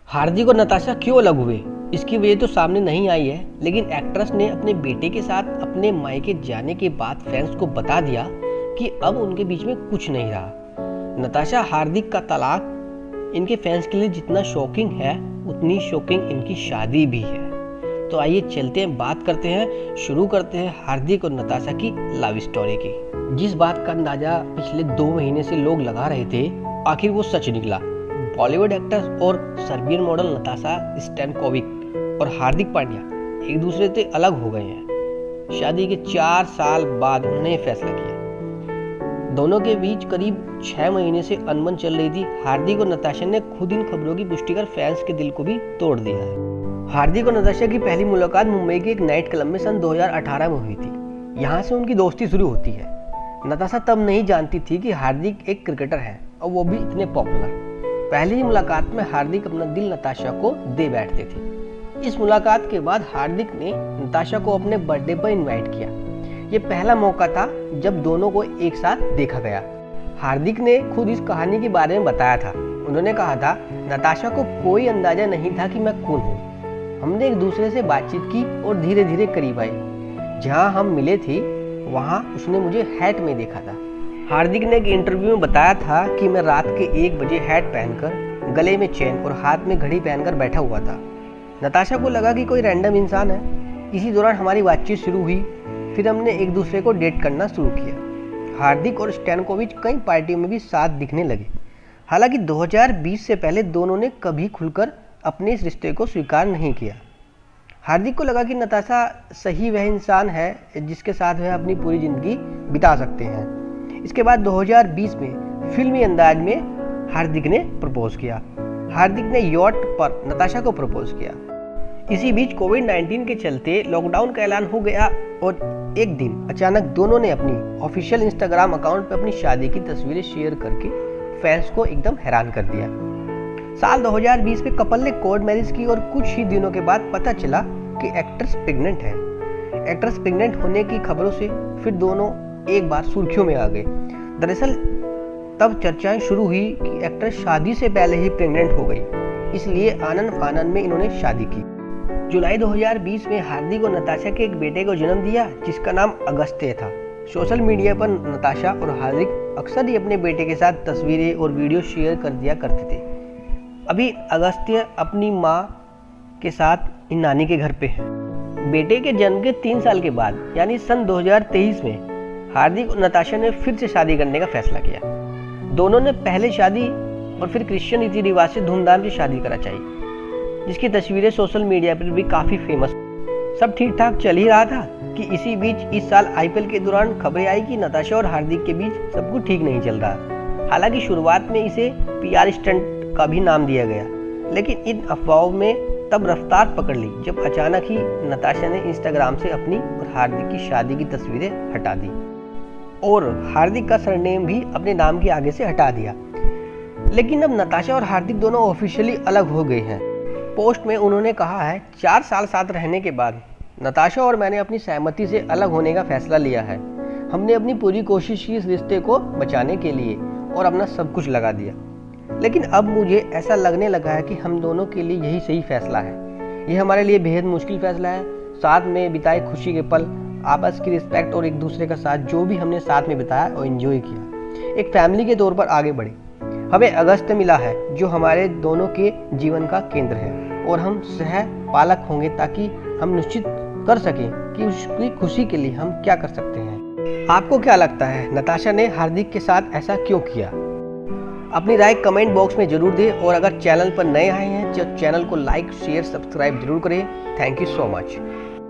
हार्दिक और नताशा क्यों अलग हुए, इसकी वजह तो सामने नहीं आई है, लेकिन एक्ट्रेस ने अपने बेटे के साथ अपने मायके जाने के बाद फैंस को बता दिया कि अब उनके बीच में कुछ नहीं रहा। नताशा हार्दिक का तलाक इनके फैंस के लिए जितना शॉकिंग है, उतनी शॉकिंग इनकी शादी भी है। तो आइए चलते हैं, बात करते हैं, शुरू करते हैं हार्दिक और नताशा की लव स्टोरी की। जिस बात का अंदाजा पिछले 2 महीने से लोग लगा रहे थे, आखिर वो सच निकला। बॉलीवुड एक्टर और सर्बियन मॉडल नताशा स्टैनकोविक और हार्दिक पांड्या एक दूसरे से अलग हो गए हैं। शादी के 4 साल बाद उन्होंने फैसला किया। दोनों के बीच करीब 6 महीने से अनबन चल रही थी। हार्दिक और नताशा ने खुद इन खबरों की पुष्टि कर फैंस के दिल को भी तोड़ दिया है। हार्दिक और नताशा की पहली मुलाकात मुंबई के एक नाइट क्लब में सन 2018 में हुई थी। यहाँ से उनकी दोस्ती शुरू होती है। नताशा तब नहीं जानती थी कि हार्दिक एक क्रिकेटर है, और वो भी इतने पॉपुलर। पहली ही मुलाकात में हार्दिक अपना दिल नताशा को दे बैठते थे। इस मुलाकात के बाद हार्दिक ने नताशा को अपने बर्थडे पर इनवाइट किया। ये पहला मौका था जब दोनों को एक साथ देखा गया। हार्दिक ने खुद इस कहानी के बारे में बताया था। उन्होंने कहा था, नताशा को कोई अंदाजा नहीं था कि मैं कौन हूँ। हमने एक दूसरे से बातचीत की और धीरे धीरे करीब आए। जहाँ हम मिले थे वहाँ उसने मुझे हैट में देखा था। हार्दिक ने एक इंटरव्यू में बताया था कि मैं रात के 1 बजे हैट पहनकर, गले में चेन और हाथ में घड़ी पहनकर बैठा हुआ था। नताशा को लगा कि कोई रैंडम इंसान है। इसी दौरान हमारी बातचीत शुरू हुई। फिर हमने एक दूसरे को डेट करना शुरू किया। हार्दिक और स्टैनकोविच कई पार्टियों में भी साथ दिखने लगे। हालांकि 2020 से पहले दोनों ने कभी खुलकर अपने इस रिश्ते को स्वीकार नहीं किया। हार्दिक को लगा कि नताशा सही वह इंसान है जिसके साथ वह अपनी पूरी जिंदगी बिता सकते हैं। इसके बाद 2020 में फिल्मी अंदाज में हार्दिक ने प्रपोज किया। हार्दिक ने यॉट पर नताशा को प्रपोज किया। इसी बीच कोविड-19 के चलते लॉकडाउन का ऐलान हो गया और एक दिन अचानक दोनों ने अपनी ऑफिशियल इंस्टाग्राम अकाउंट पर अपनी शादी की तस्वीरें शेयर करके फैंस को एकदम हैरान कर दिया। साल 2020 में कपल ने कोर्ट मैरिज की और कुछ ही दिनों के बाद पता चला कि एक्ट्रेस प्रेग्नेंट है। एक्ट्रेस प्रेग्नेंट होने की खबरों से फिर दोनों एक बार सुर्खियों में आ गए। दरअसल तब चर्चाएं शुरू हुई कि एक्ट्रेस शादी से पहले ही प्रेग्नेंट हो गई, इसलिए आनन फानन में इन्होंने शादी की। जुलाई 2020 में हार्दिक और नताशा के एक बेटे को जन्म दिया जिसका नाम अगस्त्य था। सोशल मीडिया पर नताशा और हार्दिक अक्सर ही अपने बेटे के साथ तस्वीरें और वीडियो शेयर कर दिया करते थे। अभी अगस्त्य अपनी माँ के साथ नानी के घर पे है। बेटे के जन्म के 3 साल के बाद यानी सन 2023 में हार्दिक और नताशा ने फिर से शादी करने का फैसला किया। दोनों ने पहले शादी और फिर क्रिश्चियन रीति रिवाज से धूमधाम से शादी करना चाहिए, जिसकी तस्वीरें सोशल मीडिया पर भी काफी फेमस। सब ठीक ठाक चल ही रहा था कि इसी बीच इस साल आईपीएल के दौरान खबरें आई कि नताशा और हार्दिक के बीच सब कुछ ठीक नहीं चल रहा। हालांकि शुरुआत में इसे पीआर स्टंट का भी नाम दिया गया, लेकिन इन अफवाहों में तब रफ्तार पकड़ ली जब अचानक ही नताशा ने इंस्टाग्राम से अपनी और हार्दिक की शादी की तस्वीरें हटा दी और हार्दिक का सरनेम भी अपने नाम के आगे से हटा दिया। लेकिन अब नताशा और हार्दिक दोनों ऑफिशियली अलग हो गए हैं। पोस्ट में उन्होंने कहा है, 4 साल साथ रहने के बाद नताशा और मैंने अपनी सहमति से अलग होने का फैसला लिया है। हमने अपनी पूरी कोशिश की इस रिश्ते को बचाने के लिए और अपना सब कुछ लगा दिया, लेकिन अब मुझे ऐसा लगने लगा है कि हम दोनों के लिए यही सही फैसला है। ये हमारे लिए बेहद मुश्किल फैसला है। साथ में बिताए खुशी के पल, आपस की रिस्पेक्ट और एक दूसरे का साथ जो भी हमने साथ में बिताया और एंजॉय किया, एक फैमिली के तौर पर आगे बढ़े। हमें अगस्त मिला है जो हमारे दोनों के जीवन का केंद्र है और हम सह पालक होंगे ताकि हम निश्चित कर सकें कि उसकी खुशी के लिए हम क्या कर सकते हैं। आपको क्या लगता है, नताशा ने हार्दिक के साथ ऐसा क्यों किया? अपनी राय कमेंट बॉक्स में जरूर दें और अगर चैनल पर नए आए हैं तो चैनल को लाइक, शेयर, सब्सक्राइब जरूर करें। Thank you so much.